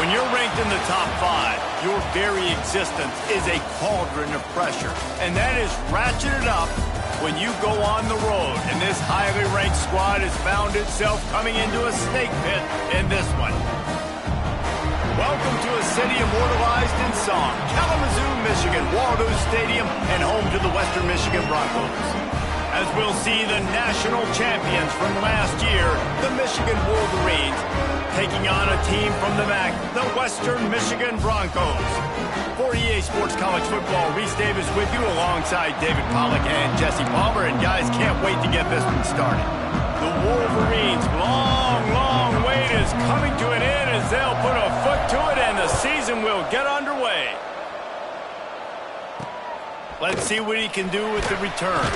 When you're ranked in the top 5, your very existence is a cauldron of pressure. And that is ratcheted up when you go on the road. And this highly ranked squad has found itself coming into a snake pit in this one. Welcome to a city immortalized in song. Kalamazoo, Michigan, Waldo Stadium, and home to the Western Michigan Broncos. As we'll see the national champions from last year, the Michigan Wolverines, taking on a team from the MAC, the Western Michigan Broncos. For EA Sports College Football, Reese Davis with you alongside David Pollack and Jesse Palmer. And guys, can't wait to get this one started. The Wolverines' long wait is coming to an end as they'll put a foot to it and the season will get underway. Let's see what he can do with the return.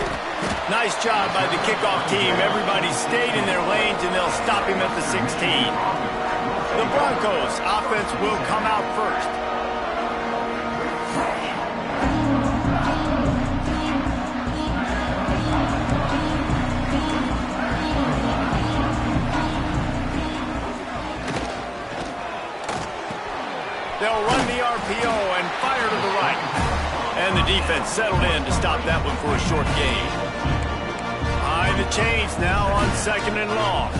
Nice job by the kickoff team. Everybody stayed in their lanes and they'll stop him at the 16. The Broncos offense will come out first. They'll run the RPO and fire to the right. And the defense settled in to stop that one for a short gain. Behind the chains now on 2nd and long.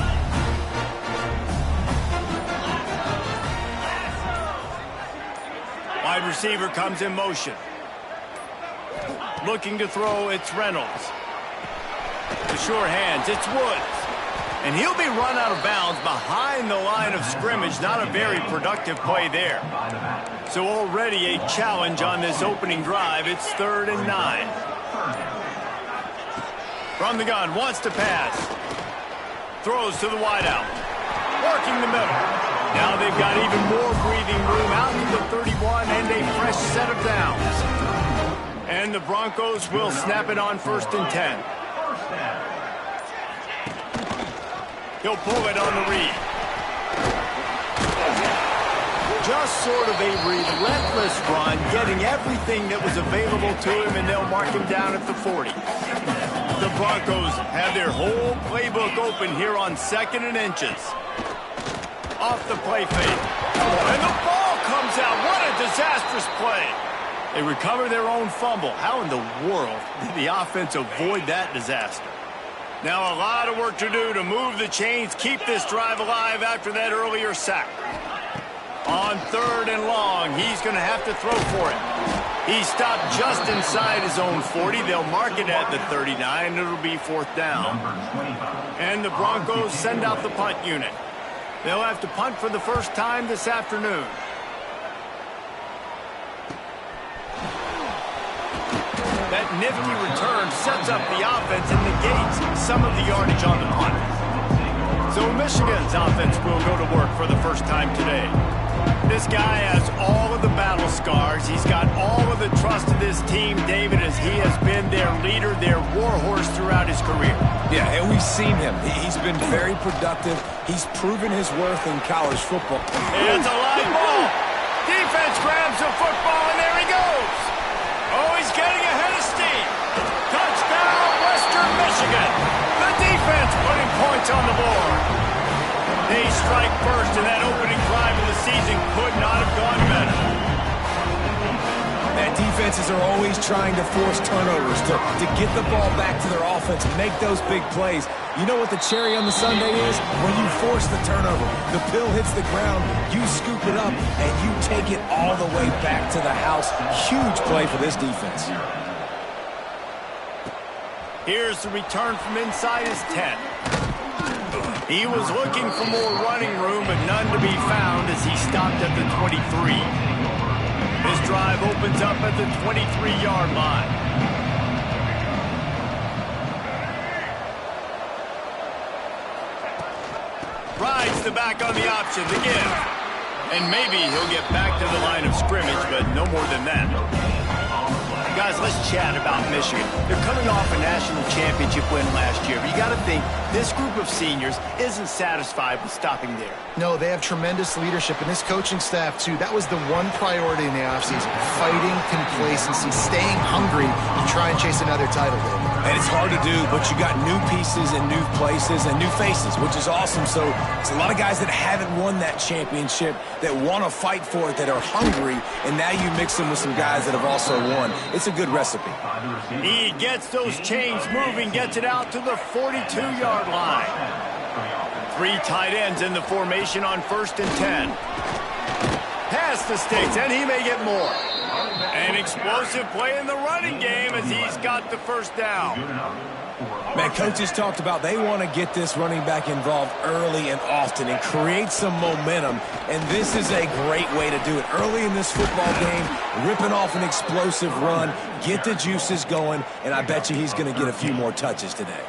Wide receiver comes in motion. Looking to throw, it's Reynolds. The sure hands, it's Woods. And he'll be run out of bounds behind the line of scrimmage. Not a very productive play there. So already a challenge on this opening drive. It's 3rd and 9. From the gun, wants to pass. Throws to the wideout. Working the middle. Now they've got even more breathing room out to the 31 and a fresh set of downs. And the Broncos will snap it on 1st and 10. He'll pull it on the read. Just sort of a relentless run, getting everything that was available to him, and they'll mark him down at the 40. The Broncos have their whole playbook open here on 2nd and inches. Off the play fake. And the ball comes out. What a disastrous play. They recover their own fumble. How in the world did the offense avoid that disaster? Now a lot of work to do to move the chains, keep this drive alive after that earlier sack. On 3rd and long, he's going to have to throw for it. He stopped just inside his own 40. They'll mark it at the 39. It'll be 4th down. And the Broncos send out the punt unit. They'll have to punt for the first time this afternoon. That nifty return sets up the offense and negates some of the yardage on the punt. So Michigan's offense will go to work for the first time today. This guy has all of the battle scars. He's got all of the trust of this team, David, as he has been their leader, their warhorse throughout his career. Yeah, and we've seen him. He's been very productive. He's proven his worth in college football. It's a live ball. Defense grabs the football, and there he goes. Oh, he's getting ahead of steam. Touchdown, Western Michigan. The defense putting points on the board. They strike first, and that opening drive of the season could not have gone better. That defenses are always trying to force turnovers to get the ball back to their offense and make those big plays. You know what the cherry on the sundae is? When you force the turnover, the pill hits the ground, you scoop it up, and you take it all the way back to the house. Huge play for this defense. Here's the return from inside his 10. He was looking for more running room, but none to be found as he stopped at the 23. This drive opens up at the 23-yard line. Rides the back on the option, the give. And maybe he'll get back to the line of scrimmage, but no more than that. Guys, let's chat about Michigan. They're coming off a national championship win last year. But you got to think this group of seniors isn't satisfied with stopping there. No, they have tremendous leadership, and this coaching staff, too. That was the one priority in the offseason, fighting complacency, staying hungry to try and chase another title, David. And it's hard to do, but you got new pieces and new places and new faces, which is awesome. So it's a lot of guys that haven't won that championship that want to fight for it, that are hungry, and now you mix them with some guys that have also won. It's a good recipe. He gets those chains moving, gets it out to the 42-yard line. 3 tight ends in the formation on 1st and 10. Past the sticks, and he may get more. An explosive play in the running game as he's got the first down. Man, coaches talked about they want to get this running back involved early and often and create some momentum, and this is a great way to do it. Early in this football game, ripping off an explosive run, get the juices going, and I bet you he's going to get a few more touches today.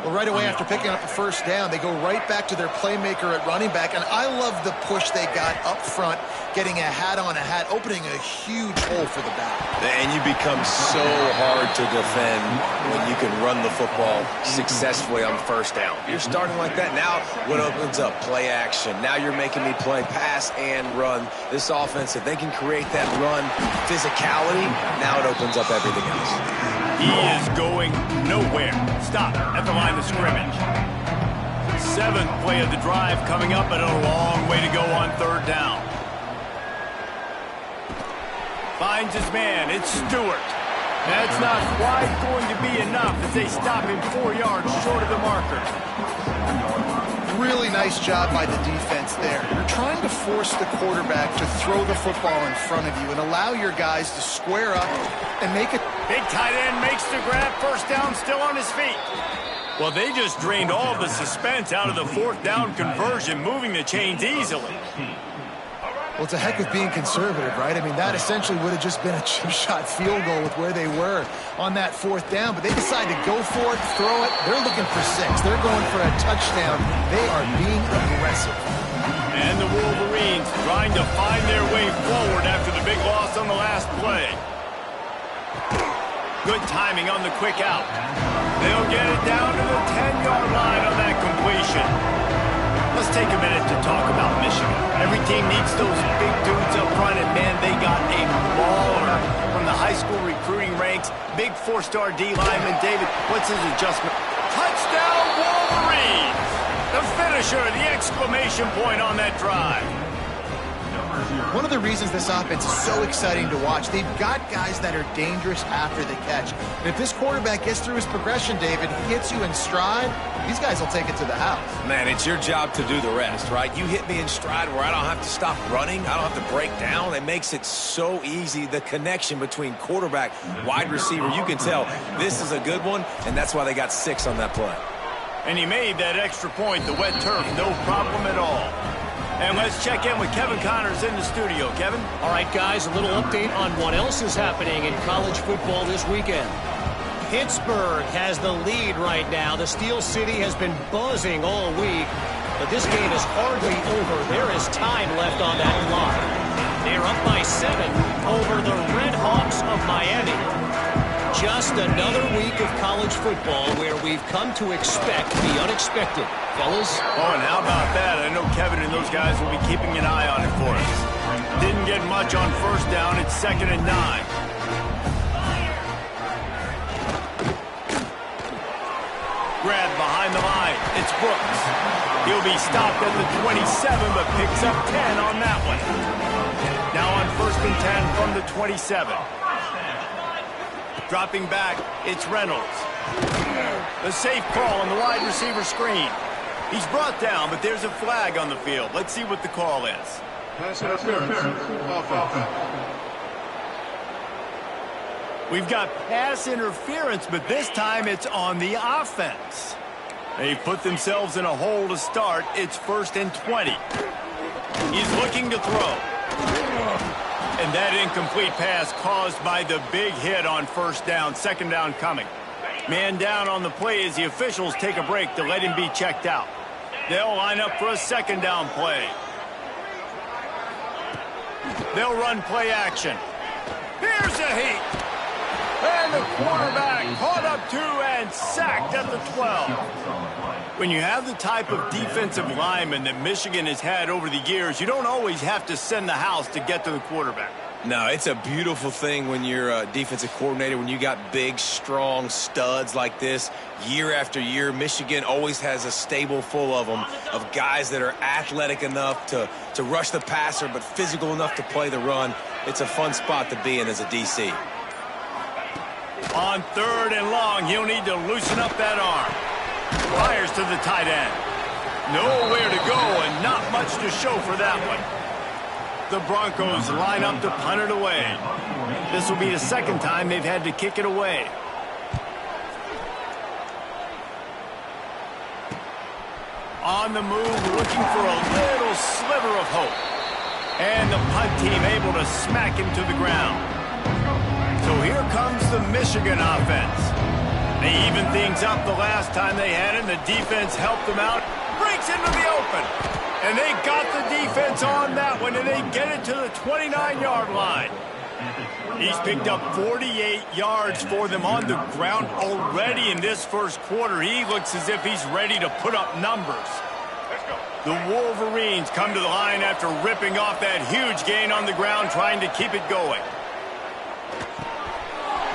Well, right away after picking up the first down, they go right back to their playmaker at running back, and I love the push they got up front, getting a hat on a hat, opening a huge hole for the back. And you become so hard to defend when you can run the football successfully on 1st down. You're starting like that. Now what opens up? Play action. Now you're making me play pass and run. This offense, if they can create that run physicality, now it opens up everything else. He is going nowhere. Stop at the line of scrimmage. 7th play of the drive coming up, and a long way to go on 3rd down. Finds his man. It's Stewart. That's not quite going to be enough as they stop him 4 yards short of the marker. Really nice job by the defense there. You're trying to force the quarterback to throw the football in front of you and allow your guys to square up and make it. Big tight end makes the grab. 1st down, still on his feet. Well, they just drained all of the suspense out of the 4th down conversion, moving the chains easily. Well, it's a heck of being conservative, right? I mean, that essentially would have just been a chip shot field goal with where they were on that 4th down. But they decide to go for it, throw it. They're looking for 6. They're going for a touchdown. They are being aggressive. And the Wolverines trying to find their way forward after the big loss on the last play. Good timing on the quick out. They'll get it down to the 10-yard line on that completion. Let's take a minute to talk about Michigan. Every team needs those big dudes up front, and man, they got a baller from the high school recruiting ranks. Big 4-star D lineman. David, what's his adjustment? Touchdown, Wolverines! The finisher, the exclamation point on that drive. One of the reasons this offense is so exciting to watch, they've got guys that are dangerous after the catch. And if this quarterback gets through his progression, David, hits you in stride, these guys will take it to the house. Man, it's your job to do the rest, right? You hit me in stride where I don't have to stop running. I don't have to break down. It makes it so easy, the connection between quarterback, wide receiver. You can tell this is a good one, and that's why they got 6 on that play. And he made that extra point, the wet turf, no problem at all. And let's check in with Kevin Connors in the studio. Kevin? All right, guys, a little update on what else is happening in college football this weekend. Pittsburgh has the lead right now. The Steel City has been buzzing all week, but this game is hardly over. There is time left on that clock. They're up by 7 over the Red Hawks of Miami. Just another week of college football where we've come to expect the unexpected. Fellas? Oh, and how about that? I know Kevin and those guys will be keeping an eye on it for us. Didn't get much on 1st down. It's 2nd and 9. Grab behind the line. It's Brooks. He'll be stopped at the 27, but picks up 10 on that one. Now on 1st and 10 from the 27. Dropping back, it's Reynolds. The safe call on the wide receiver screen. He's brought down, but there's a flag on the field. Let's see what the call is. Pass interference. Offense. We've got pass interference, but this time it's on the offense. They put themselves in a hole to start. It's 1st and 20. He's looking to throw. And that incomplete pass caused by the big hit on 1st down. 2nd down coming. Man down on the play as the officials take a break to let him be checked out. They'll line up for a 2nd down play. They'll run play action. Here's a heat. And the quarterback caught up to and sacked at the 12. When you have the type of defensive lineman that Michigan has had over the years, you don't always have to send the house to get to the quarterback. No, it's a beautiful thing when you're a defensive coordinator, when you got big, strong studs like this. Year after year, Michigan always has a stable full of them, of guys that are athletic enough to rush the passer, but physical enough to play the run. It's a fun spot to be in as a DC. On 3rd and long, he'll need to loosen up that arm. Fires to the tight end. Nowhere to go and not much to show for that one. The Broncos line up to punt it away. This will be the second time they've had to kick it away. On the move, looking for a little sliver of hope. And the punt team able to smack him to the ground. So here comes the Michigan offense. They evened things up the last time they had it, and the defense helped them out. Breaks into the open. And they got the defense on that one, and they get it to the 29-yard line. He's picked up 48 yards for them on the ground already in this first quarter. He looks as if he's ready to put up numbers. The Wolverines come to the line after ripping off that huge gain on the ground, trying to keep it going.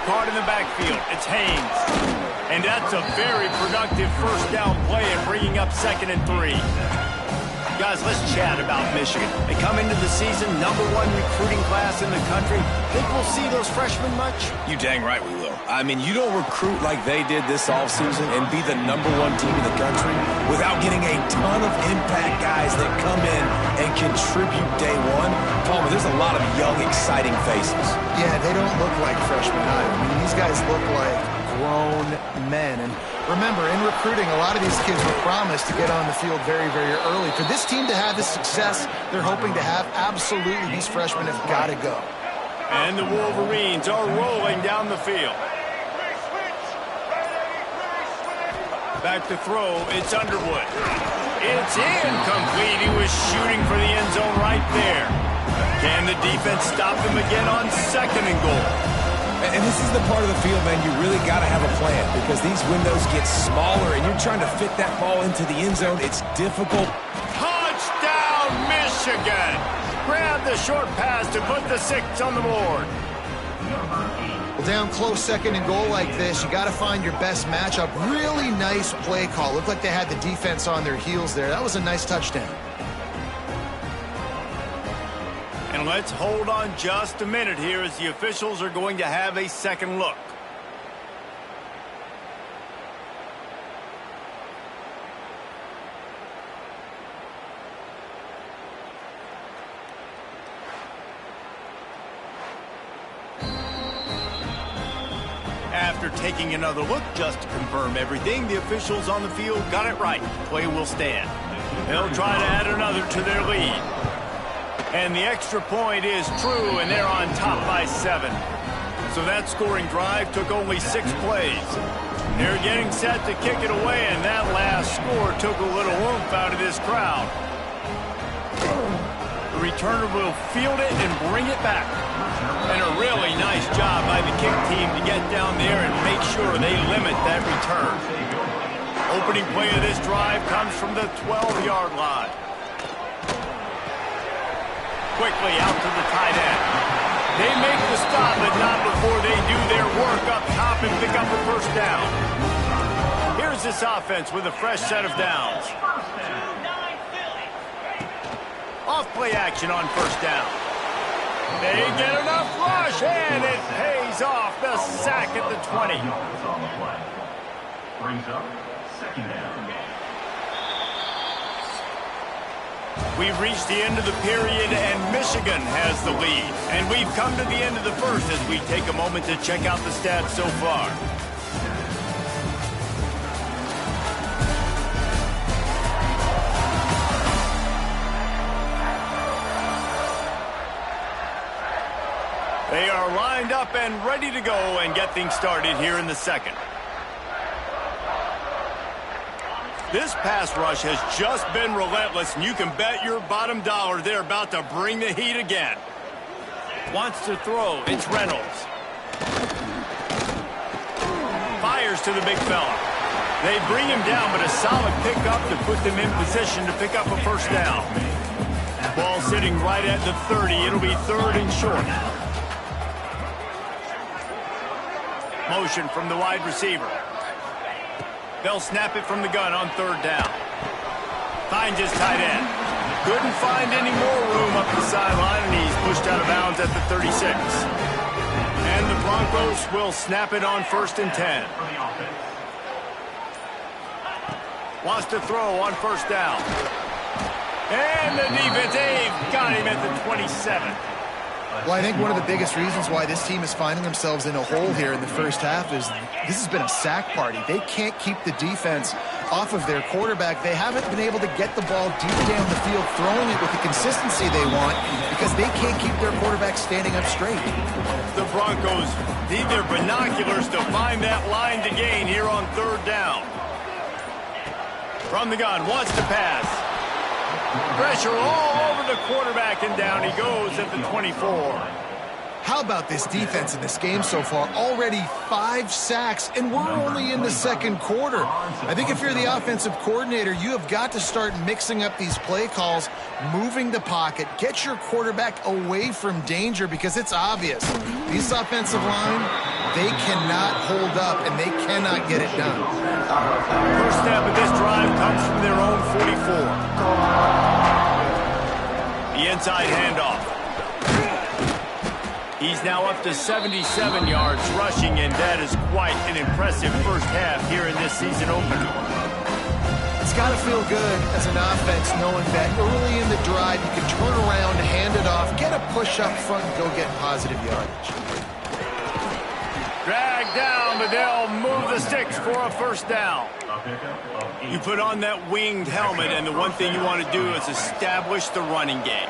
Caught in the backfield. It's Haynes. And that's a very productive first down play and bringing up 2nd and 3. Guys, let's chat about Michigan. They come into the season #1 recruiting class in the country. Think we'll see those freshmen much? You dang right we will. I mean, you don't recruit like they did this offseason and be the #1 team in the country without getting a ton of impact guys that come in and contribute day one. Palmer, there's a lot of young, exciting faces. Yeah, they don't look like freshmen either. I mean, these guys look like grown men. And remember, in recruiting, a lot of these kids were promised to get on the field very, very early. For this team to have the success they're hoping to have, absolutely these freshmen have got to go. And the Wolverines are rolling down the field. Back to throw, it's Underwood. It's incomplete. He was shooting for the end zone right there. Can the defense stop him again on 2nd and goal? And this is the part of the field, man, you really got to have a plan because these windows get smaller and you're trying to fit that ball into the end zone. It's difficult. Touchdown, Michigan! Grab the short pass to put the 6 on the board. Well, down close 2nd and goal like this, you got to find your best matchup. Really nice play call. Looked like they had the defense on their heels there. That was a nice touchdown. And let's hold on just a minute here as the officials are going to have a second look. After taking another look just to confirm everything, the officials on the field got it right. Play will stand. They'll try to add another to their lead. And the extra point is true, and they're on top by 7. So that scoring drive took only 6 plays. They're getting set to kick it away, and that last score took a little oomph out of this crowd. The returner will field it and bring it back. And a really nice job by the kick team to get down there and make sure they limit that return. Opening play of this drive comes from the 12-yard line. Quickly out to the tight end. They make the stop, but not before they do their work up top and pick up the first down. Here's this offense with a fresh set of downs. Off-play action on first down. They get enough rush, and it pays off. The sack at the 20. Brings up 2nd down. We've reached the end of the period, and Michigan has the lead. And we've come to the end of the first as we take a moment to check out the stats so far. They are lined up and ready to go and get things started here in the second. This pass rush has just been relentless, and you can bet your bottom dollar they're about to bring the heat again. Wants to throw. It's Reynolds. Here's to the big fella. They bring him down, but a solid pickup to put them in position to pick up a first down. Ball sitting right at the 30. It'll be 3rd and short. Motion from the wide receiver. They'll snap it from the gun on 3rd down. Finds his tight end. Couldn't find any more room up the sideline, and he's pushed out of bounds at the 36. And the Broncos will snap it on 1st and 10. Wants to throw on 1st down. And the defense, they've got him at the 27. Well, I think one of the biggest reasons why this team is finding themselves in a hole here in the first half is this has been a sack party. They can't keep the defense off of their quarterback. They haven't been able to get the ball deep down the field, throwing it with the consistency they want because they can't keep their quarterback standing up straight. The Broncos need their binoculars to find that line to gain here on 3rd down. From the gun, wants to pass. Pressure all over the quarterback, and down he goes at the 24. How about this defense in this game so far? Already 5 sacks, and we're only in the 2nd quarter. I think if you're the offensive coordinator, you have got to start mixing up these play calls, moving the pocket, get your quarterback away from danger because it's obvious. This offensive line, they cannot hold up, and they cannot get it done. First step of this drive comes from their own 44. The inside handoff. He's now up to 77 yards rushing, and that is quite an impressive first half here in this season opener. It's got to feel good as an offense knowing that early in the drive you can turn around, hand it off, get a push up front, and go get positive yardage. Dragged down, but they'll move the sticks for a first down. You put on that winged helmet, and the one thing you want to do is establish the running game.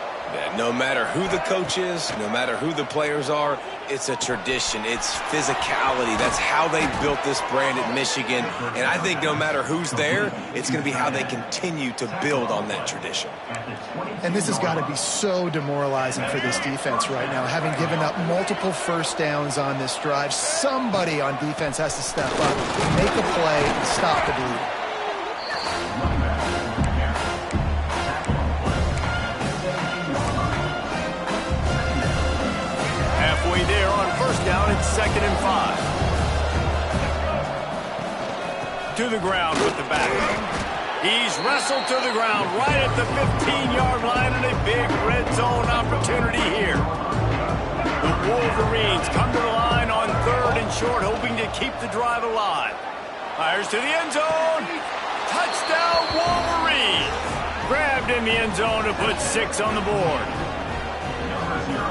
No matter who the coach is, no matter who the players are, it's a tradition. It's physicality. That's how they built this brand at Michigan. And I think no matter who's there, it's going to be how they continue to build on that tradition. And this has got to be so demoralizing for this defense right now. Having given up multiple first downs on this drive, somebody on defense has to step up, make a play, and stop the bleeding. There on 1st down, it's 2nd and 5. To the ground with the back. He's wrestled to the ground right at the 15-yard line, and a big red zone opportunity here. The Wolverines come to the line on 3rd and short, hoping to keep the drive alive. Fires to the end zone. Touchdown, Wolverines. Grabbed in the end zone to put 6 on the board.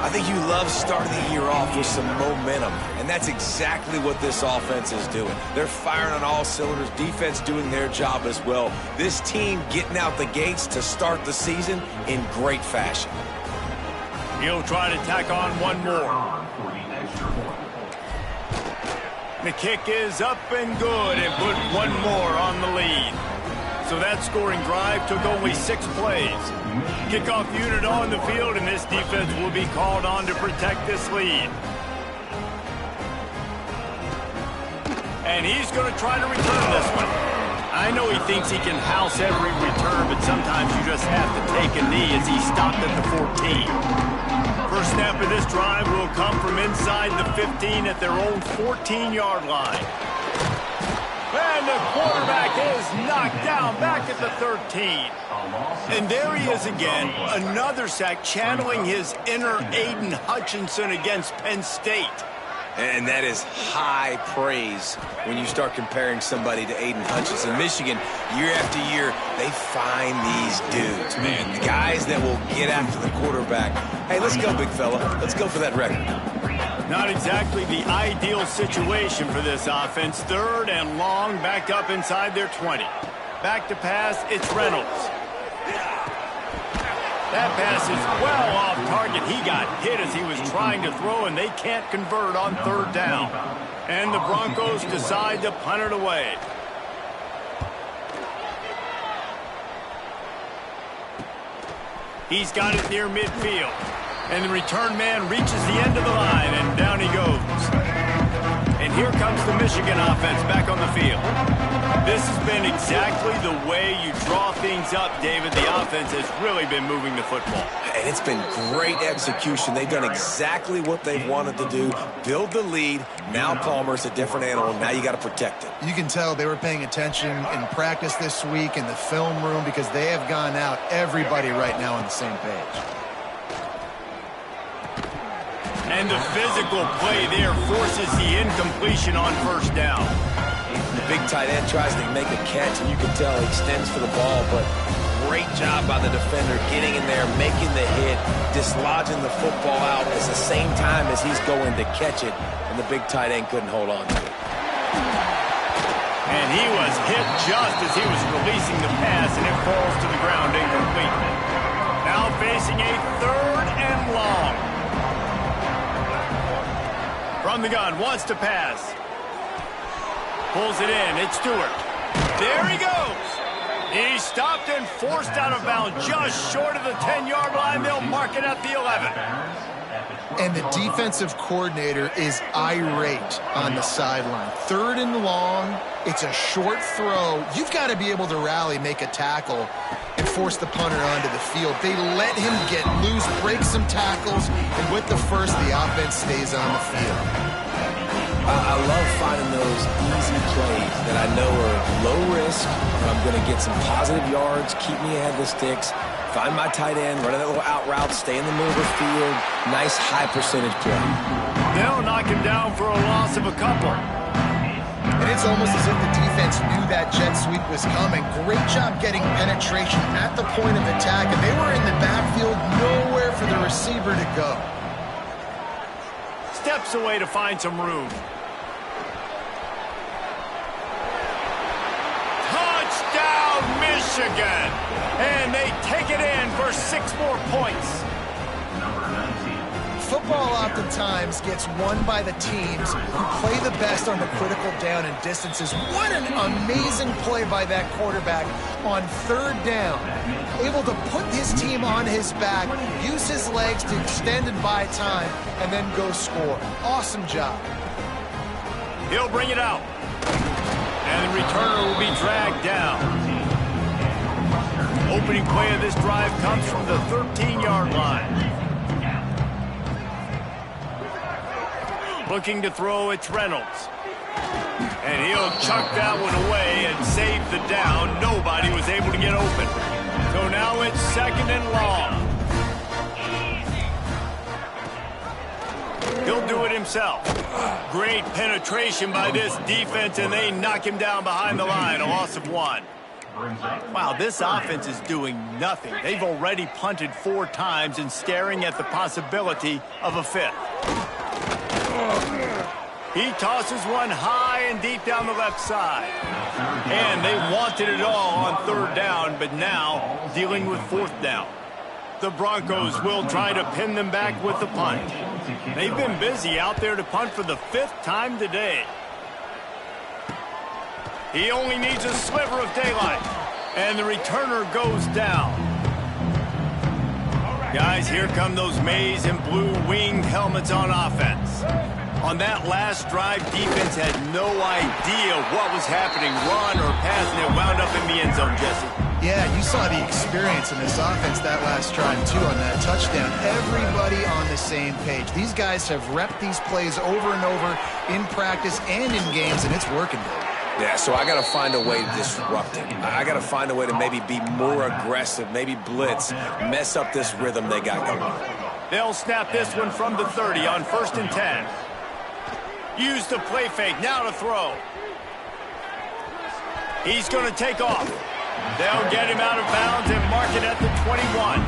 I think you love starting the year off with some momentum, and that's exactly what this offense is doing. They're firing on all cylinders, defense doing their job as well. This team getting out the gates to start the season in great fashion. He'll try to tack on one more. The kick is up and good, and put one more on the lead. So that scoring drive took only 6 plays. Kickoff unit on the field, and this defense will be called on to protect this lead. And he's going to try to return this one. I know he thinks he can house every return, but sometimes you just have to take a knee as he stopped at the 14. First snap of this drive will come from inside the 15 at their own 14-yard line. And the quarterback is knocked down back at the 13. And there he is again, another sack, channeling his inner Aiden Hutchinson against Penn State. And that is high praise when you start comparing somebody to Aiden Hutchinson. Michigan, year after year, they find these dudes, man. The guys that will get after the quarterback. Hey, let's go, big fella. Let's go for that record. Not exactly the ideal situation for this offense. 3rd and long, backed up inside their 20. Back to pass, it's Reynolds. That pass is well off target. He got hit as he was trying to throw, and they can't convert on 3rd down. And the Broncos decide to punt it away. He's got it near midfield. And the return man reaches the end of the line, and down he goes. And here comes the Michigan offense back on the field. This has been exactly the way you draw things up, David. The offense has really been moving the football. And it's been great execution. They've done exactly what they've wanted to do. Build the lead. Now Palmer's a different animal. Now you got to protect it. You can tell they were paying attention in practice this week in the film room because they have gone out everybody right now on the same page. And the physical play there forces the incompletion on first down. The big tight end tries to make a catch, and you can tell he extends for the ball, but great job by the defender getting in there, making the hit, dislodging the football out at the same time as he's going to catch it, and the big tight end couldn't hold on to it. And he was hit just as he was releasing the pass, and it falls to the ground incomplete. Now facing a 3rd and long. From the gun, wants to pass. Pulls it in, it's Stewart. There he goes. He stopped and forced out of bounds just short of the 10-yard line. They'll mark it at the 11. And the defensive coordinator is irate on the sideline. 3rd and long, it's a short throw. You've got to be able to rally, make a tackle, and force the punter onto the field. They let him get loose, break some tackles, and with the first, the offense stays on the field. I love finding those easy plays that I know are low risk. I'm going to get some positive yards, keep me ahead of the sticks, find my tight end, run a little out route, stay in the middle of the field. Nice high percentage play. They'll knock him down for a loss of a couple. And it's almost as if the defense knew that jet sweep was coming. Great job getting penetration at the point of attack, and they were in the backfield, nowhere for the receiver to go. Steps away to find some room. Touchdown, Michigan! And they take it in for 6 more points. Football oftentimes gets won by the teams who play the best on the critical down and distances. What an amazing play by that quarterback on 3rd down. Able to put his team on his back, use his legs to extend and buy time, and then go score. Awesome job. He'll bring it out. And the returner will be dragged down. Opening play of this drive comes from the 13-yard line. Looking to throw, it's Reynolds. And he'll chuck that one away and save the down. Nobody was able to get open. So now it's 2nd and long. He'll do it himself. Great penetration by this defense, and they knock him down behind the line. A loss of 1. Wow, this offense is doing nothing. They've already punted 4 times and staring at the possibility of a 5th. He tosses one high and deep down the left side. And they wanted it all on 3rd down, but now dealing with 4th down. The Broncos will try to pin them back with the punt. They've been busy out there to punt for the 5th time today. He only needs a sliver of daylight. And the returner goes down. Guys, here come those maize and blue winged helmets on offense. On that last drive, defense had no idea what was happening, run or pass, and it wound up in the end zone, Jesse. Yeah, you saw the experience in this offense that last drive, too, on that touchdown. Everybody on the same page. These guys have repped these plays over and over in practice and in games, and it's working, Dave. Yeah, so I got to find a way to disrupt it. I got to find a way to maybe be more aggressive, maybe blitz, mess up this rhythm they got going. They'll snap this one from the 30 on 1st and 10. Use the play fake, now to throw. He's going to take off. They'll get him out of bounds and mark it at the 21.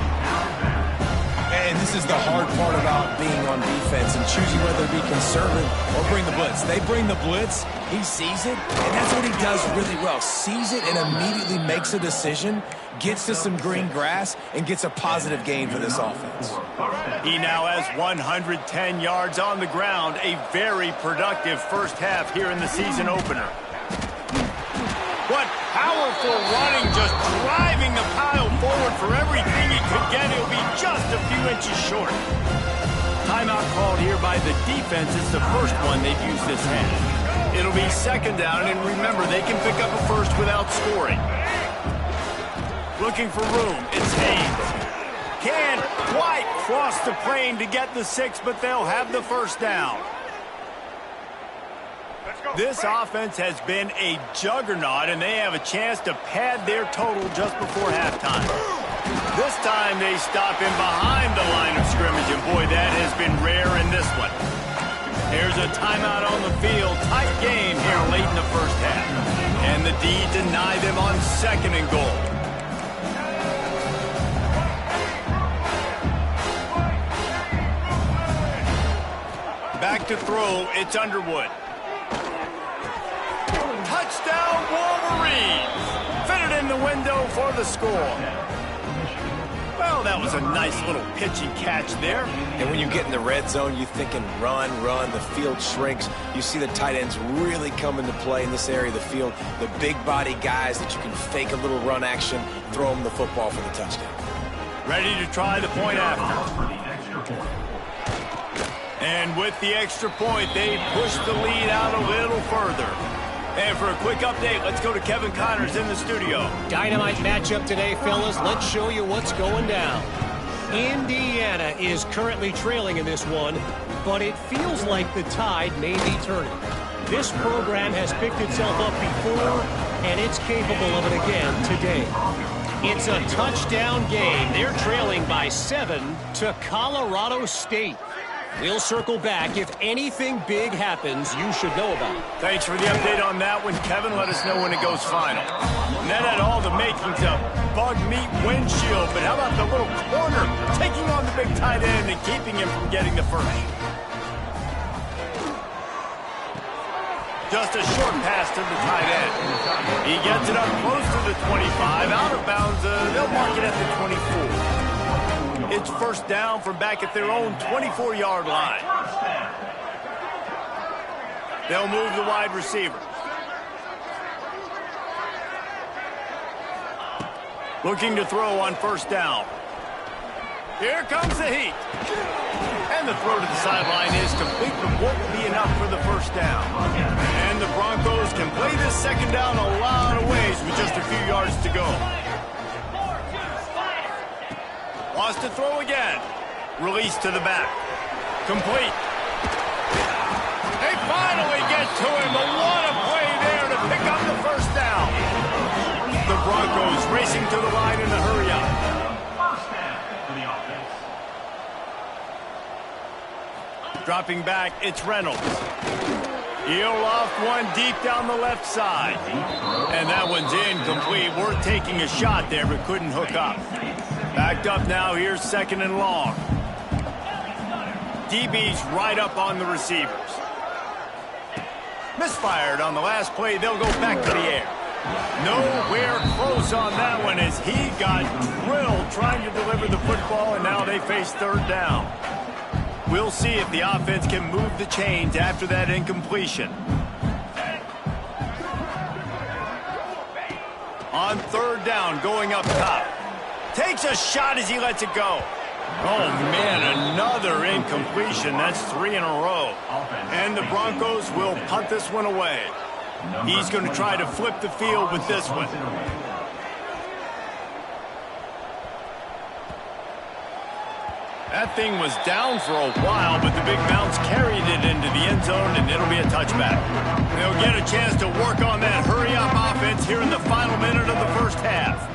And this is the hard part about being on defense and choosing whether to be conservative or bring the blitz. They bring the blitz, he sees it, and that's what he does really well. Sees it and immediately makes a decision, gets to some green grass, and gets a positive gain for this offense. He now has 110 yards on the ground, a very productive first half here in the season opener. What powerful running, just driving the pile forward for everything he could get. He'll be just a few inches short. Timeout called here by the defense. It's the first one they've used this half. It'll be second down, and remember, they can pick up a first without scoring. Looking for room. It's Haynes. Can't quite cross the plane to get the 6, but they'll have the first down. This offense has been a juggernaut, and they have a chance to pad their total just before halftime. This time they stop him behind the line of scrimmage, and boy, that has been rare in this one. Here's a timeout on the field. Tight game here late in the first half. And the D deny them on second and goal. Back to throw, it's Underwood. Touchdown, Wolverines! Fitted in the window for the score. Well, that was a nice little pitch and catch there. And when you get in the red zone, you're thinking run, the field shrinks. You see the tight ends really come into play in this area of the field. The big body guys that you can fake a little run action, throw them the football for the touchdown. Ready to try the point after. And with the extra point, they push the lead out a little further. And for a quick update, let's go to Kevin Connors in the studio. Dynamite matchup today, fellas. Let's show you what's going down. Indiana is currently trailing in this one, but it feels like the tide may be turning. This program has picked itself up before, and it's capable of it again today. It's a touchdown game. They're trailing by 7 to Colorado State. We'll circle back. If anything big happens, you should know about it. Thanks for the update on that one, Kevin. Let us know when it goes final. And that had all the makings of bug meat windshield, but how about the little corner taking on the big tight end and keeping him from getting the first? Just a short pass to the tight end. He gets it up close to the 25. Out of bounds, they'll mark it at the 24. It's first down from back at their own 24-yard line. They'll move the wide receiver. Looking to throw on first down. Here comes the heat. And the throw to the sideline is complete, but won't be enough for the first down. And the Broncos can play this second down a lot of ways with just a few yards to go. Wants to throw again. Release to the back. Complete. They finally get to him. But what a play there to pick up the first down. The Broncos racing to the line in a hurry-up. First down for the offense. Dropping back, it's Reynolds. He'll loft one deep down the left side. And that one's incomplete. We're taking a shot there, but couldn't hook up. Backed up now, here's second and long. DB's right up on the receivers. Misfired on the last play, they'll go back to the air. Nowhere close on that one as he got drilled trying to deliver the football, and now they face third down. We'll see if the offense can move the chains after that incompletion. On third down, going up top. Takes a shot as he lets it go. Oh, man, another incompletion. That's 3 in a row. And the Broncos will punt this one away. He's going to try to flip the field with this one. That thing was down for a while, but the big bounce carried it into the end zone, and it'll be a touchback. They'll get a chance to work on that hurry-up offense here in the final minute of the first half.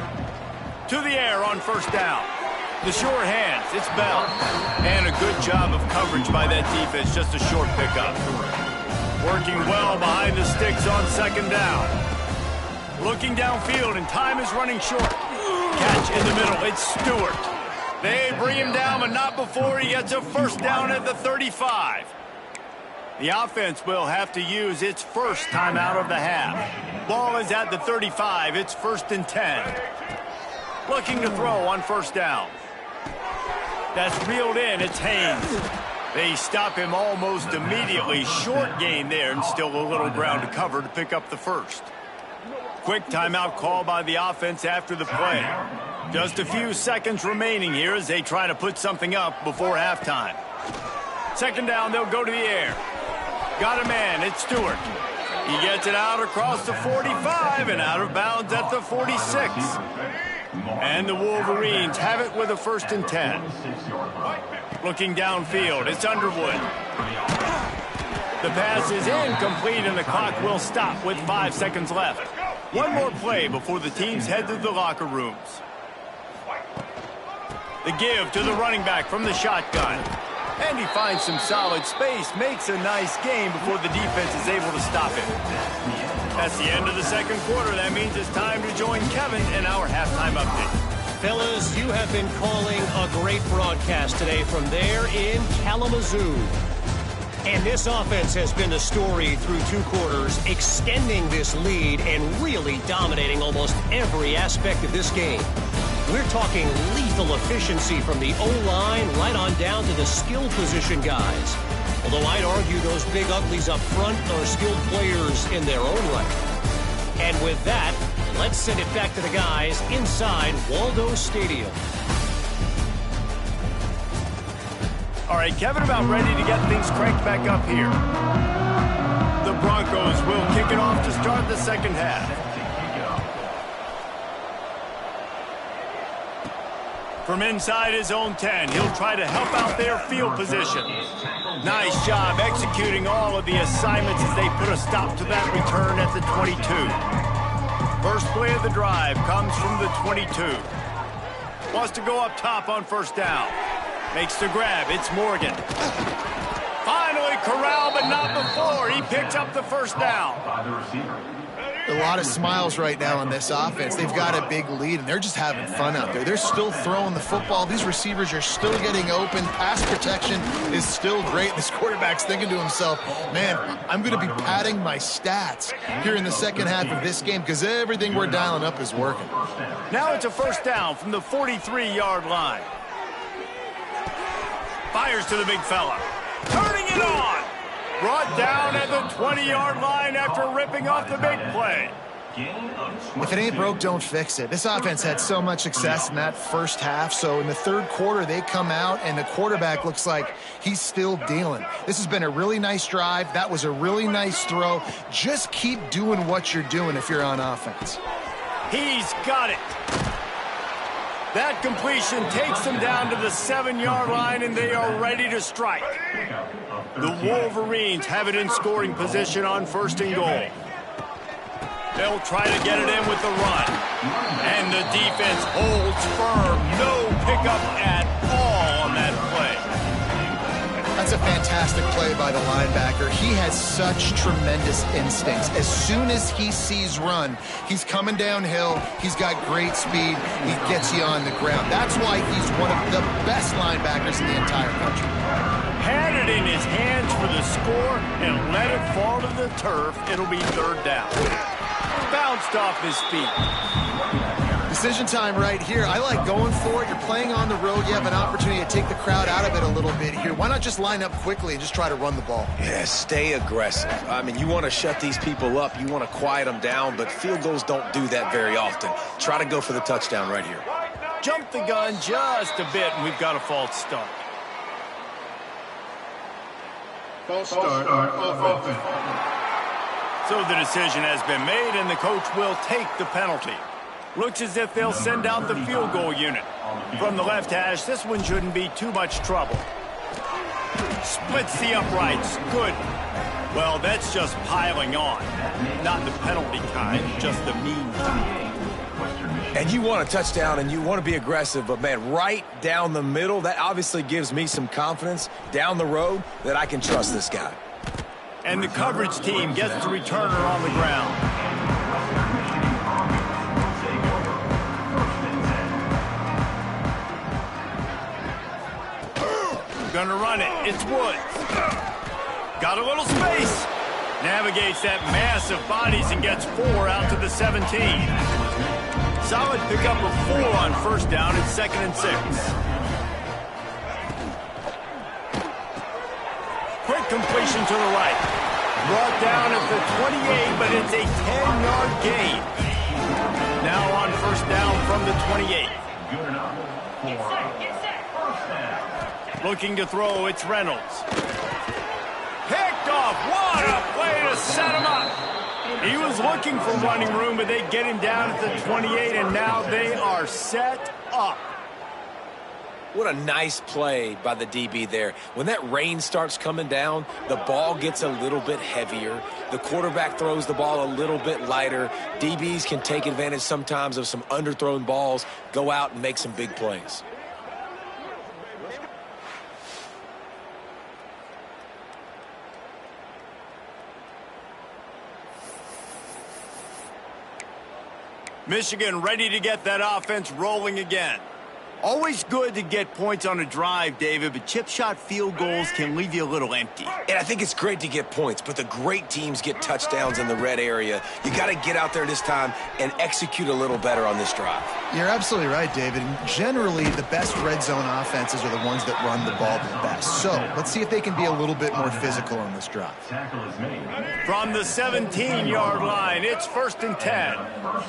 To the air on first down. The sure hands, it's Bell. And a good job of coverage by that defense, just a short pickup. Working well behind the sticks on second down. Looking downfield, and time is running short. Catch in the middle, it's Stewart. They bring him down, but not before he gets a first down at the 35. The offense will have to use its first timeout of the half. Ball is at the 35, it's 1st and 10. Looking to throw on first down. That's reeled in. It's Haynes. They stop him almost immediately. Short gain there and still a little ground to cover to pick up the first. Quick timeout call by the offense after the play. Just a few seconds remaining here as they try to put something up before halftime. Second down, they'll go to the air. Got a man. It's Stewart. He gets it out across the 45 and out of bounds at the 46. And the Wolverines have it with a 1st and 10. Looking downfield, it's Underwood. The pass is incomplete and the clock will stop with 5 seconds left. One more play before the teams head to the locker rooms. The give to the running back from the shotgun. And he finds some solid space, makes a nice game before the defense is able to stop it. That's the end of the 2nd quarter. That means it's time to join Kevin in our halftime update. Fellas, you have been calling a great broadcast today from there in Kalamazoo. And this offense has been the story through 2 quarters, extending this lead and really dominating almost every aspect of this game. We're talking lethal efficiency from the O-line right on down to the skill position guys. Although I'd argue those big uglies up front are skilled players in their own right. And with that, let's send it back to the guys inside Waldo Stadium. All right, Kevin, about ready to get things cranked back up here. The Broncos will kick it off to start the 2nd half. From inside his own 10, he'll try to help out their field position. Nice job executing all of the assignments as they put a stop to that return at the 22. First play of the drive comes from the 22. Wants to go up top on 1st down. Makes the grab. It's Morgan. Finally corralled, but not before. He picks up the 1st down. A lot of smiles right now on this offense. They've got a big lead, and they're just having fun out there. They're still throwing the football. These receivers are still getting open. Pass protection is still great. This quarterback's thinking to himself, man, I'm going to be padding my stats here in the 2nd half of this game because everything we're dialing up is working. Now it's a 1st down from the 43-yard line. Fires to the big fella. Turning it on. Brought down at the 20-yard line after ripping off the big play. If it ain't broke, don't fix it. This offense had so much success in that 1st half, so in the 3rd quarter, they come out, and the quarterback looks like he's still dealing. This has been a really nice drive. That was a really nice throw. Just keep doing what you're doing if you're on offense. He's got it. That completion takes them down to the 7-yard line, and they are ready to strike. The Wolverines have it in scoring position on 1st and goal. They'll try to get it in with the run. And the defense holds firm. No pickup at all on that play. That's a fantastic play by the linebacker. He has such tremendous instincts. As soon as he sees run, he's coming downhill. He's got great speed. He gets you on the ground. That's why he's one of the best linebackers in the entire country. Had it in his hands for the score and let it fall to the turf. It'll be 3rd down. Bounced off his feet. Decision time right here. I like going for it. You're playing on the road. You have an opportunity to take the crowd out of it a little bit here. Why not just line up quickly and just try to run the ball? Yeah, stay aggressive. I mean, you want to shut these people up. You want to quiet them down, but field goals don't do that very often. Try to go for the touchdown right here. Jump the gun just a bit, and we've got a false start. False start of offense. So the decision has been made, and the coach will take the penalty. Looks as if they'll send out the field goal unit. From the left hash, this one shouldn't be too much trouble. Splits the uprights. Good. Well, that's just piling on. Not the penalty kind, just the mean kind. And you want a touchdown, and you want to be aggressive, but, man, right down the middle, that obviously gives me some confidence down the road that I can trust this guy. And the coverage team gets the returner on the ground. Gonna run it. It's Woods. Got a little space. Navigates that mass of bodies and gets 4 out to the 17. Solid pickup of 4 on 1st down and 2nd and 6. Quick completion to the right. Brought down at the 28, but it's a 10-yard gain. Now on 1st down from the 28. Good enough. Get set. 1st down. Looking to throw, it's Reynolds. Picked off. off. What a play to set him up. He was looking for running room, but they get him down at the 28, and now they are set up. What a nice play by the DB there. When that rain starts coming down, the ball gets a little bit heavier. The quarterback throws the ball a little bit lighter. DBs can take advantage sometimes of some underthrown balls, go out and make some big plays. Michigan ready to get that offense rolling again. Always good to get points on a drive, David, but chip shot field goals can leave you a little empty. And I think it's great to get points, but the great teams get touchdowns in the red area. You got to get out there this time and execute a little better on this drive. You're absolutely right, David. And generally, the best red zone offenses are the ones that run the ball the best. So let's see if they can be a little bit more physical on this drive. From the 17-yard line, it's 1st and 10.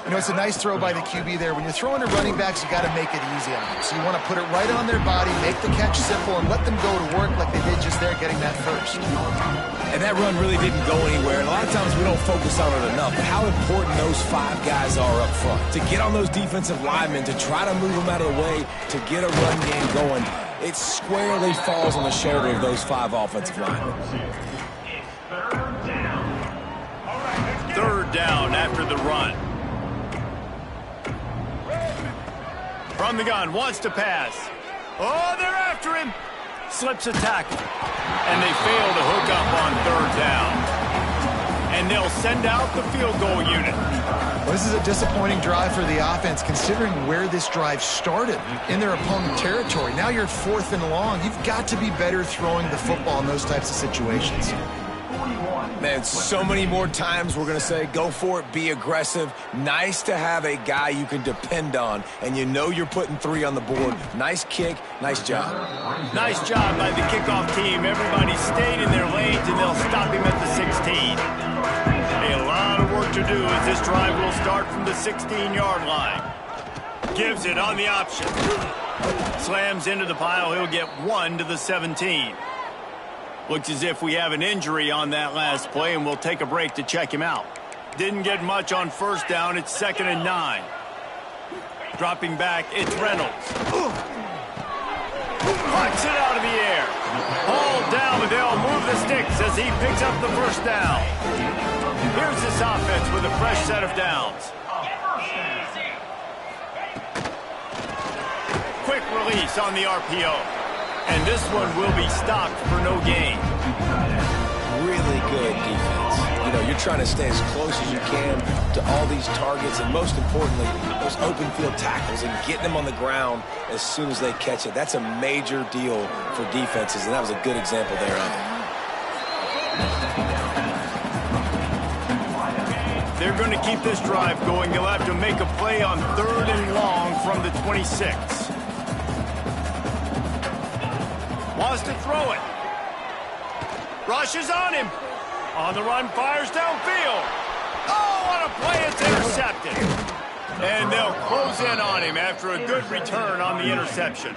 You know, it's a nice throw by the QB there. When you're throwing to running backs, you got to make it easy on them. So you want to put it right on their body, make the catch simple, and let them go to work like they did just there, getting that first. And that run really didn't go anywhere. And a lot of times we don't focus on it enough. But how important those 5 guys are up front. To get on those defensive linemen, to try to move them out of the way, to get a run game going, it squarely falls on the shoulder of those 5 offensive linemen. Third down after the run. From the gun, wants to pass. Oh, they're after him. Slips a tackle. And they fail to hook up on 3rd down. And they'll send out the field goal unit. Well, this is a disappointing drive for the offense, considering where this drive started, in their opponent territory. Now you're 4th and long. You've got to be better throwing the football in those types of situations. Man, so many more times we're going to say, go for it, be aggressive. Nice to have a guy you can depend on, and you know you're putting 3 on the board. Nice kick, nice job. Nice job by the kickoff team. Everybody stayed in their lanes, and they'll stop him at the 16. A lot of work to do as this drive will start from the 16-yard line. Gives it on the option. Slams into the pile. He'll get 1 to the 17. Looks as if we have an injury on that last play, and we'll take a break to check him out. Didn't get much on 1st down. It's 2nd and 9. Dropping back, it's Reynolds. Pucks it out of the air. Hauled down, but they'll move the sticks as he picks up the 1st down. Here's this offense with a fresh set of downs. Quick release on the RPO. And this one will be stopped for no gain. Really good defense. You know, you're trying to stay as close as you can to all these targets, and most importantly, those open field tackles and getting them on the ground as soon as they catch it. That's a major deal for defenses, and that was a good example there of it. They're going to keep this drive going. They'll have to make a play on 3rd and long from the 26. Wants to throw it. Rushes on him. On the run, fires downfield. Oh, what a play. It's intercepted. And they'll close in on him after a good return on the interception.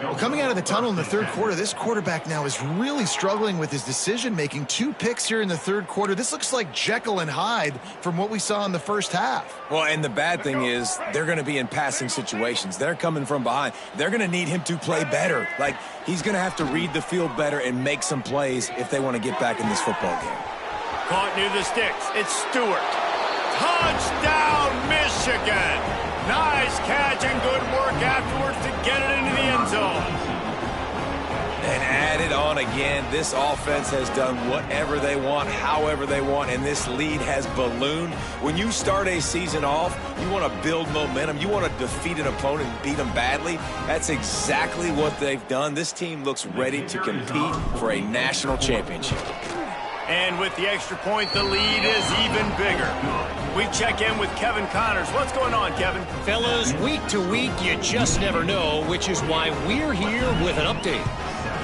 Well, coming out of the tunnel in the 3rd quarter, this quarterback now is really struggling with his decision-making. 2 picks here in the 3rd quarter. This looks like Jekyll and Hyde from what we saw in the 1st half. Well, and the bad thing is they're going to be in passing situations. They're coming from behind. They're going to need him to play better. Like, he's going to have to read the field better and make some plays if they want to get back in this football game. Caught near the sticks. It's Stewart. Touchdown, Michigan. Nice catch and good work afterwards to get it into the end zone. And added on again, this offense has done whatever they want, however they want, and this lead has ballooned. When you start a season off, you want to build momentum. You want to defeat an opponent and beat them badly. That's exactly what they've done. This team looks ready to compete for a national championship. And with the extra point, the lead is even bigger. We check in with Kevin Connors. What's going on, Kevin? Fellas, week to week, you just never know, which is why we're here with an update.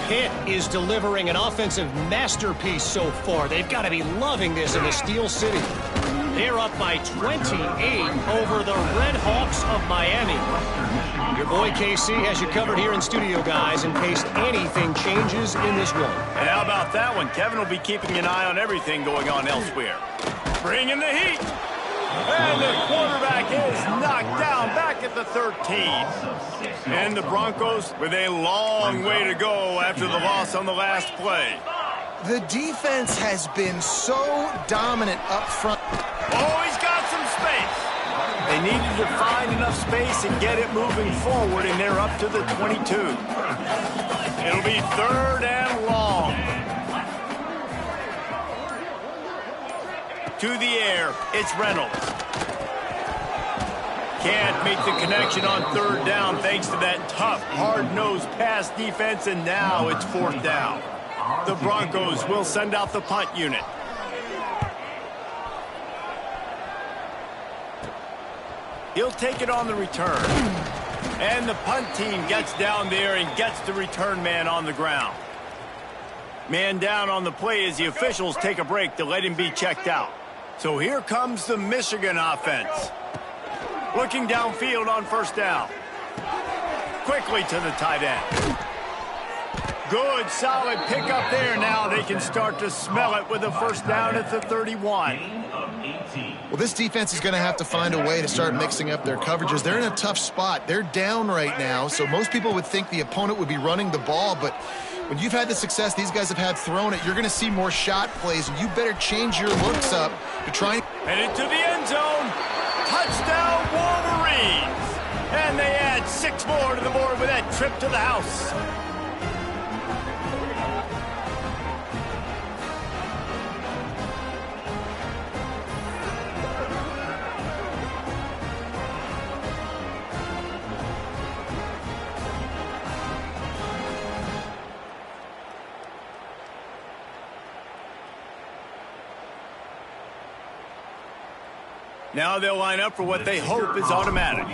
Pitt is delivering an offensive masterpiece so far. They've got to be loving this in the Steel City. They're up by 28 over the Red Hawks of Miami. Your boy KC has you covered here in studio, guys, in case anything changes in this one. And how about that one? Kevin will be keeping an eye on everything going on elsewhere. Bringing the heat. And the quarterback is knocked down back at the 13. And the Broncos with a long way to go after the loss on the last play. The defense has been so dominant up front. Oh, he's got some space. They needed to find enough space and get it moving forward, and they're up to the 22. It'll be 3rd and long. To the air, it's Reynolds. Can't make the connection on 3rd down thanks to that tough, hard-nosed pass defense, and now it's 4th down. The Broncos will send out the punt unit. He'll take it on the return. And the punt team gets down there and gets the return man on the ground. Man down on the play as the officials take a break to let him be checked out. So here comes the Michigan offense. Looking downfield on 1st down. Quickly to the tight end. Good, solid pickup there. Now they can start to smell it with a 1st down at the 31. Well, this defense is going to have to find a way to start mixing up their coverages. They're in a tough spot. They're down right now, so most people would think the opponent would be running the ball, but when you've had the success these guys have had throwing it, you're going to see more shot plays, and you better change your looks up to try and... And into the end zone. Touchdown, Wolverines. And they add 6 more to the board with that trip to the house. Now they'll line up for what they hope is automatic.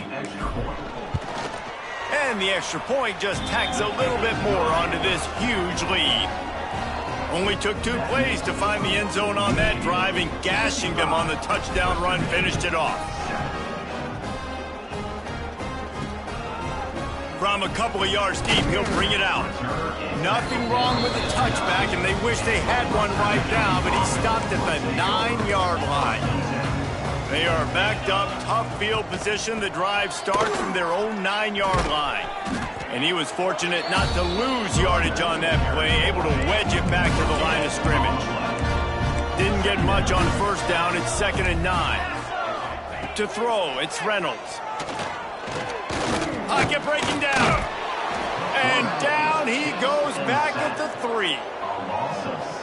And the extra point just tacks a little bit more onto this huge lead. Only took 2 plays to find the end zone on that drive, and gashing them on the touchdown run finished it off. From a couple of yards deep, he'll bring it out. Nothing wrong with the touchback, and they wish they had one right now, but he stopped at the 9-yard line. They are backed up, tough field position. The drive starts from their own 9-yard line. And he was fortunate not to lose yardage on that play, able to wedge it back to the line of scrimmage. Didn't get much on 1st down. It's 2nd and 9. To throw, it's Reynolds. Pocket breaking down. And down he goes back at the 3.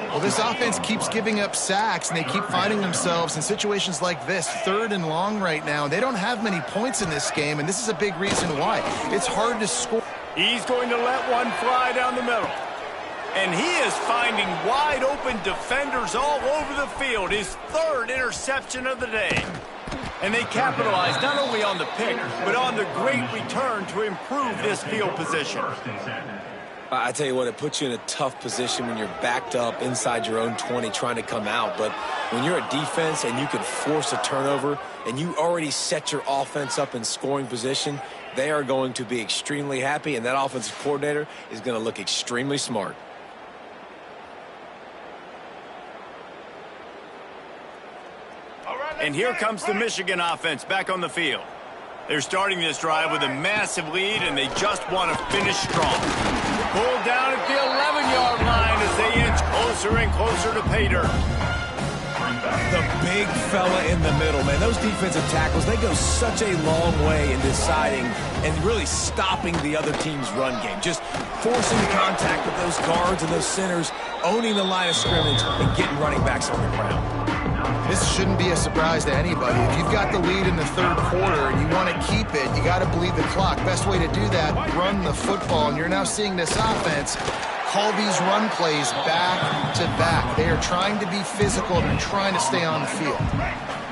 Well, this offense keeps giving up sacks, and they keep finding themselves in situations like this, 3rd and long right now. They don't have many points in this game, and this is a big reason why. It's hard to score. He's going to let one fly down the middle. And he is finding wide open defenders all over the field. His 3rd interception of the day. And they capitalize not only on the pick, but on the great return to improve this field position. I tell you what, it puts you in a tough position when you're backed up inside your own 20 trying to come out. But when you're a defense and you can force a turnover and you already set your offense up in scoring position, they are going to be extremely happy, and that offensive coordinator is going to look extremely smart. And here comes the Michigan offense back on the field. They're starting this drive with a massive lead, and they just want to finish strong. Pulled down at the 11-yard line as they inch closer and closer to pay dirt. The big fella in the middle, man. Those defensive tackles, they go such a long way in deciding and really stopping the other team's run game. Just forcing contact with those guards and those centers, owning the line of scrimmage, and getting running backs on the ground. This shouldn't be a surprise to anybody. If you've got the lead in the 3rd quarter and you want to keep it, you got to bleed the clock. Best way to do that, run the football. And you're now seeing this offense call these run plays back to back. They are trying to be physical and they're trying to stay on the field.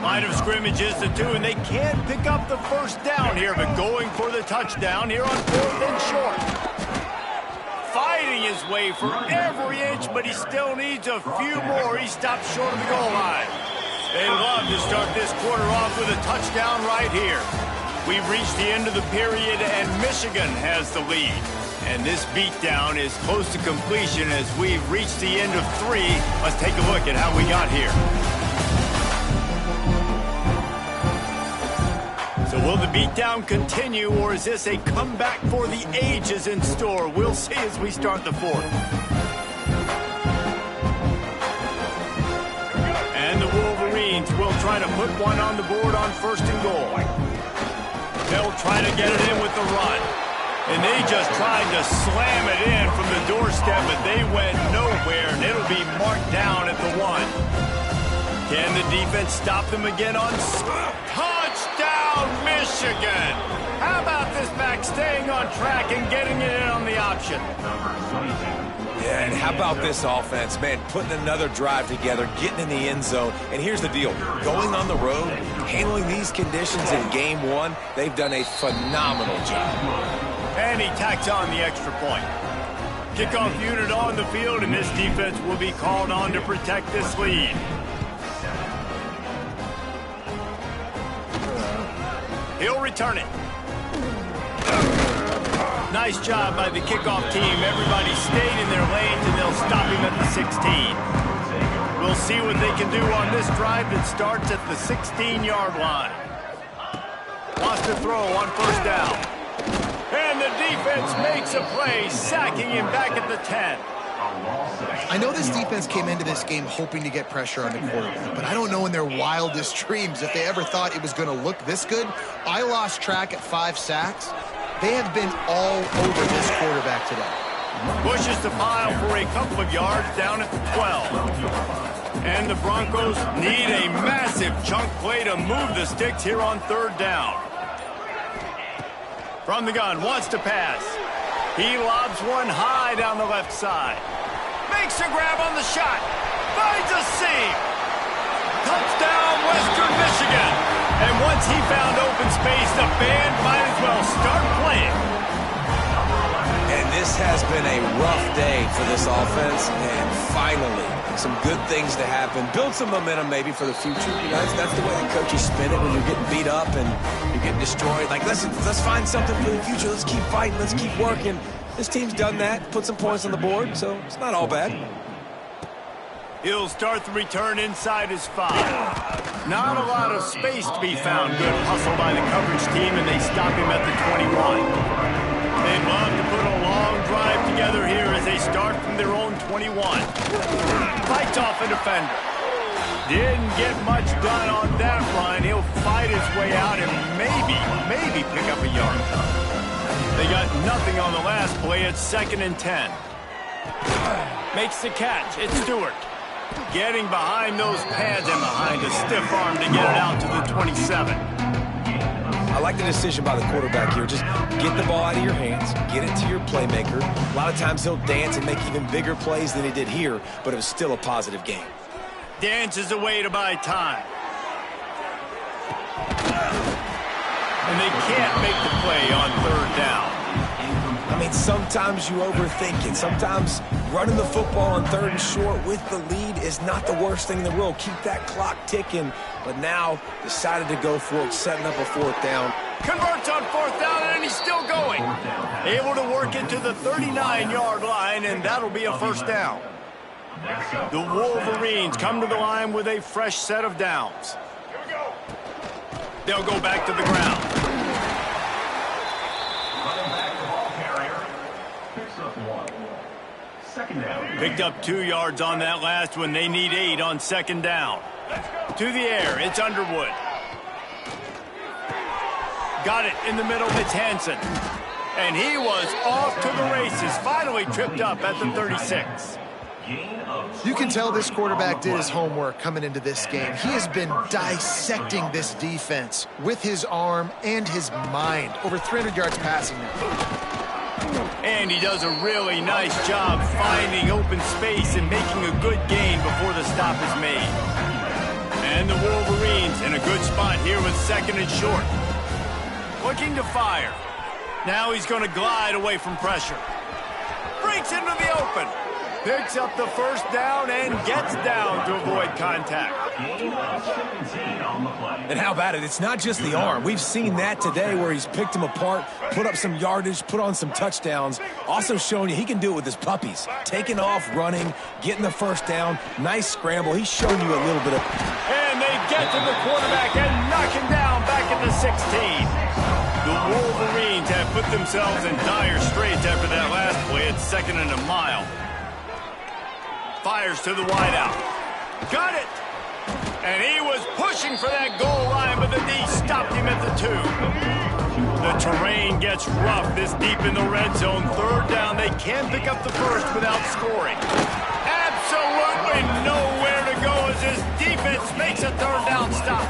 Line of scrimmage is the 2, and they can't pick up the 1st down here, but going for the touchdown here on 4th and short. Fighting his way for every inch, but he still needs a few more. He stops short of the goal line. They love to start this quarter off with a touchdown right here. We've reached the end of the period, and Michigan has the lead. And this beatdown is close to completion as we've reached the end of 3. Let's take a look at how we got here. So will the beatdown continue, or is this a comeback for the ages in store? We'll see as we start the 4th. And the Wolverines will try to put one on the board on 1st and goal. They'll try to get it in with the run. And they just tried to slam it in from the doorstep, but they went nowhere, and it'll be marked down at the 1. Can the defense stop them again on touchdown, Michigan? How about this back staying on track and getting it in on the option? Yeah, and how about this offense, man, putting another drive together, getting in the end zone. And here's the deal. Going on the road, handling these conditions in game 1, they've done a phenomenal job. And he tacks on the extra point. Kickoff unit on the field, and this defense will be called on to protect this lead. He'll return it. Nice job by the kickoff team. Everybody stayed in their lanes, and they'll stop him at the 16. We'll see what they can do on this drive that starts at the 16-yard line. Lost a throw on 1st down. And the defense makes a play, sacking him back at the 10. I know this defense came into this game hoping to get pressure on the quarterback, but I don't know in their wildest dreams if they ever thought it was going to look this good. I lost track at 5 sacks. They have been all over this quarterback today. Pushes the pile for a couple of yards down at the 12. And the Broncos need a massive chunk play to move the sticks here on 3rd down. From the gun, wants to pass. He lobs one high down the left side. Makes a grab on the shot. Finds a seam. Touchdown, Western Michigan. And once he found open space, the band might as well start playing. And this has been a rough day for this offense, and finally, some good things to happen. Build some momentum maybe for the future. That's the way the coaches spin it when you're getting beat up and you're getting destroyed. Like, let's find something for the future. Let's keep fighting. Let's keep working. This team's done that, put some points on the board, so it's not all bad. He'll start the return inside his 5. Not a lot of space to be found. Good hustle by the coverage team, and they stop him at the 21. They'd love to put a long drive together here as they start from their own 21. Fights off a defender. Didn't get much done on that run. He'll fight his way out and maybe pick up a yard. They got nothing on the last play. It's 2nd and 10. Makes the catch. It's Stewart. Getting behind those pads and behind a stiff arm to get it out to the 27. I like the decision by the quarterback here. Just get the ball out of your hands, get it to your playmaker. A lot of times he'll dance and make even bigger plays than he did here, but it was still a positive game. Dances away to buy time. And they can't make the play on 3rd down. I mean, sometimes you overthink it. Sometimes running the football on 3rd and short with the lead is not the worst thing in the world. Keep that clock ticking. But now decided to go for it, setting up a 4th down. Converts on 4th down, and he's still going. Able to work it to the 39-yard line, and that'll be a 1st down. The Wolverines come to the line with a fresh set of downs. They'll go back to the ground. Picked up 2 yards on that last one. They need 8 on 2nd down. To the air, it's Underwood. Got it in the middle, it's Hansen. And he was off to the races, finally tripped up at the 36. You can tell this quarterback did his homework coming into this game. He has been dissecting this defense with his arm and his mind. Over 300 yards passing now. And he does a really nice job finding open space and making a good gain before the stop is made. And the Wolverines in a good spot here with 2nd and short. Looking to fire. Now he's going to glide away from pressure. Breaks into the open. Picks up the 1st down and gets down to avoid contact. And how about it? It's not just the arm. We've seen that today where he's picked him apart, put up some yardage, put on some touchdowns. Also showing you he can do it with his puppies. Taking off, running, getting the first down. Nice scramble. He's shown you a little bit of... And they get to the quarterback and knock him down back at the 16. The Wolverines have put themselves in dire straits after that last play. It's 2nd and a mile. Fires to the wideout. Got it! And he was pushing for that goal line, but the D stopped him at the 2. The terrain gets rough this deep in the red zone. 3rd down, they can pick up the first without scoring. Absolutely nowhere to go as his defense makes a 3rd down stop.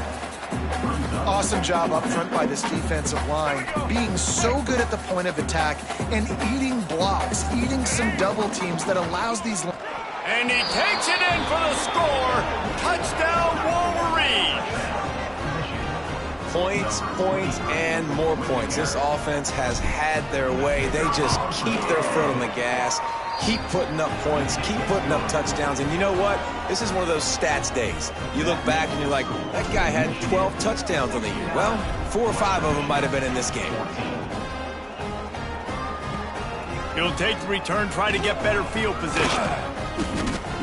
Awesome job up front by this defensive line, being so good at the point of attack and eating blocks, eating some double teams that allows these... And he takes it in for the score. Touchdown, Wolverines. Points, points, and more points. This offense has had their way. They just keep their foot on the gas, keep putting up points, keep putting up touchdowns. And you know what? This is one of those stats days. You look back and you're like, that guy had 12 touchdowns on the year. Well, 4 or 5 of them might have been in this game. He'll take the return, try to get better field position.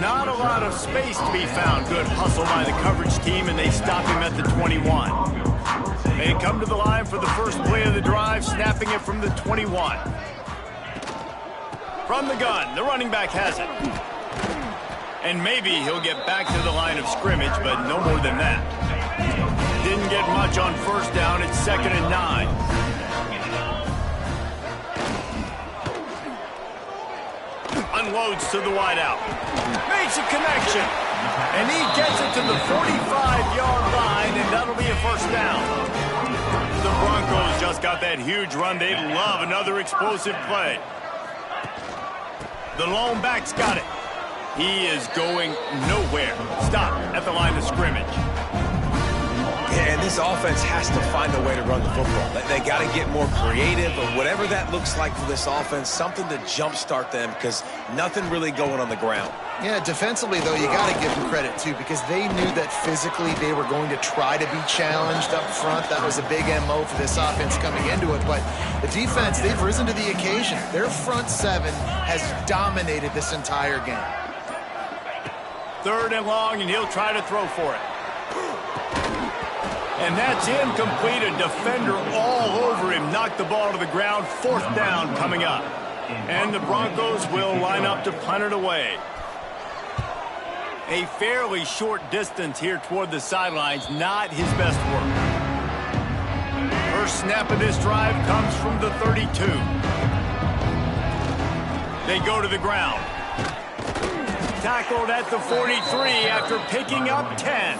Not a lot of space to be found. Good hustle by the coverage team, and they stop him at the 21. They come to the line for the first play of the drive, snapping it from the 21. From the gun, the running back has it. And maybe he'll get back to the line of scrimmage, but no more than that. Didn't get much on 1st down. It's 2nd and 9. Unloads to the wideout. Makes a connection. And he gets it to the 45-yard line, and that'll be a 1st down. The Broncos just got that huge run. They love another explosive play. The lone back's got it. He is going nowhere. Stop at the line of scrimmage. Yeah, and this offense has to find a way to run the football. They got to get more creative, or whatever that looks like for this offense, something to jumpstart them, because nothing really going on the ground. Yeah, defensively, though, you got to give them credit, too, because they knew that physically they were going to try to be challenged up front. That was a big MO for this offense coming into it. But the defense, they've risen to the occasion. Their front 7 has dominated this entire game. 3rd and long, and he'll try to throw for it. And that's incomplete. A defender all over him. Knocked the ball to the ground. 4th down coming up. And the Broncos will line up to punt it away. A fairly short distance here toward the sidelines. Not his best work. First snap of this drive comes from the 32. They go to the ground. Tackled at the 43 after picking up 10.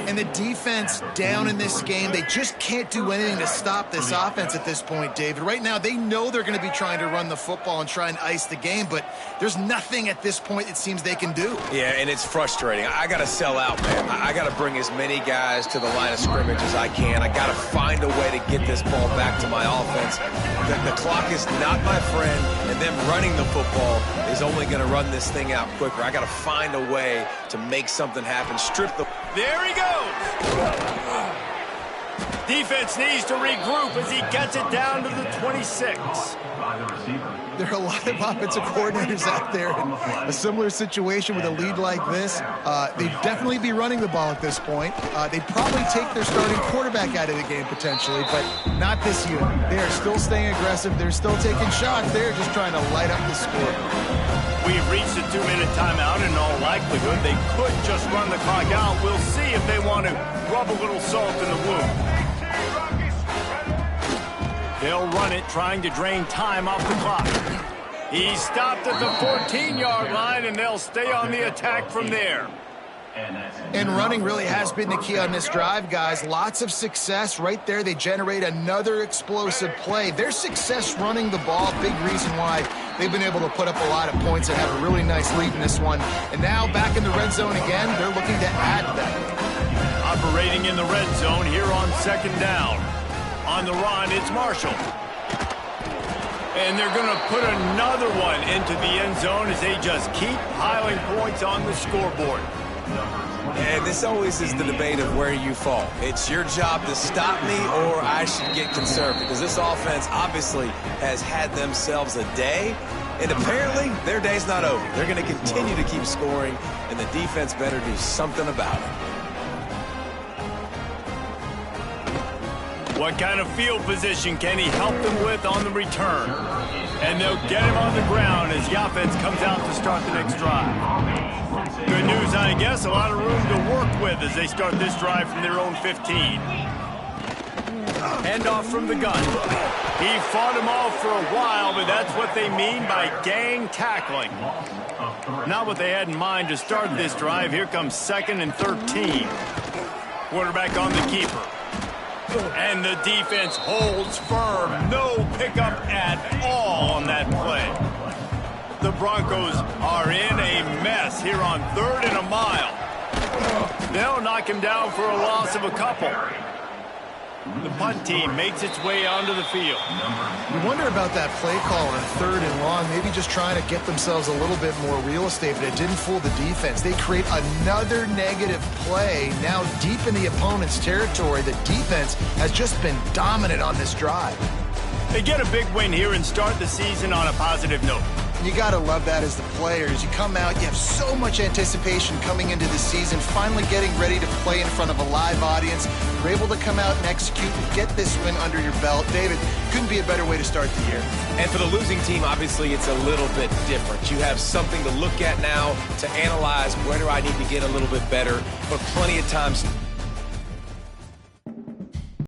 And the defense down in this game, they just can't do anything to stop this offense at this point, David. Right now, they know they're going to be trying to run the football and try and ice the game, but there's nothing at this point it seems they can do. Yeah, and it's frustrating. I got to sell out, man. I got to bring as many guys to the line of scrimmage as I can. I got to find a way to get this ball back to my offense. The clock is not my friend, and them running the football is only going to run this thing out quicker. I got to find a way to make something happen. Strip the... There he goes. Defense needs to regroup as he gets it down to the 26. There are a lot of offensive coordinators out there in a similar situation with a lead like this. They'd definitely be running the ball at this point. They'd probably take their starting quarterback out of the game potentially, but not this unit. They are still staying aggressive. They're still taking shots. They're just trying to light up the score. We've reached a 2-minute timeout. In all likelihood, they could just run the clock out. We'll see if they want to rub a little salt in the wound. They'll run it, trying to drain time off the clock. He's stopped at the 14-yard line, and they'll stay on the attack from there. And running really has been the key on this drive, guys. Lots of success right there. They generate another explosive play. Their success running the ball, big reason why they've been able to put up a lot of points and have a really nice lead in this one. And now back in the red zone again, they're looking to add that. Operating in the red zone here on 2nd down. On the run, it's Marshall. And they're going to put another one into the end zone as they just keep piling points on the scoreboard. And this always is the debate of where you fall. It's your job to stop me or I should get conservative, because this offense obviously has had themselves a day, and apparently their day's not over. They're going to continue to keep scoring, and the defense better do something about it. What kind of field position can he help them with on the return? And they'll get him on the ground as the offense comes out to start the next drive. Good news, I guess, a lot of room to work with as they start this drive from their own 15. Handoff from the gun. He fought him off for a while, but that's what they mean by gang tackling. Not what they had in mind to start this drive. Here comes 2nd and 13. Quarterback on the keeper. And the defense holds firm. No pickup at all on that play. The Broncos are in a mess here on 3rd and a mile. They'll knock him down for a loss of a couple. The punt team makes its way onto the field. You wonder about that play call on 3rd and long, maybe just trying to get themselves a little bit more real estate, but it didn't fool the defense. They create another negative play now deep in the opponent's territory. The defense has just been dominant on this drive. They get a big win here and start the season on a positive note. You got to love that as the players. You come out, you have so much anticipation coming into the season, finally getting ready to play in front of a live audience. You're able to come out and execute and get this win under your belt. David, couldn't be a better way to start the year. And for the losing team, obviously, it's a little bit different. You have something to look at now to analyze where do I need to get a little bit better, but plenty of times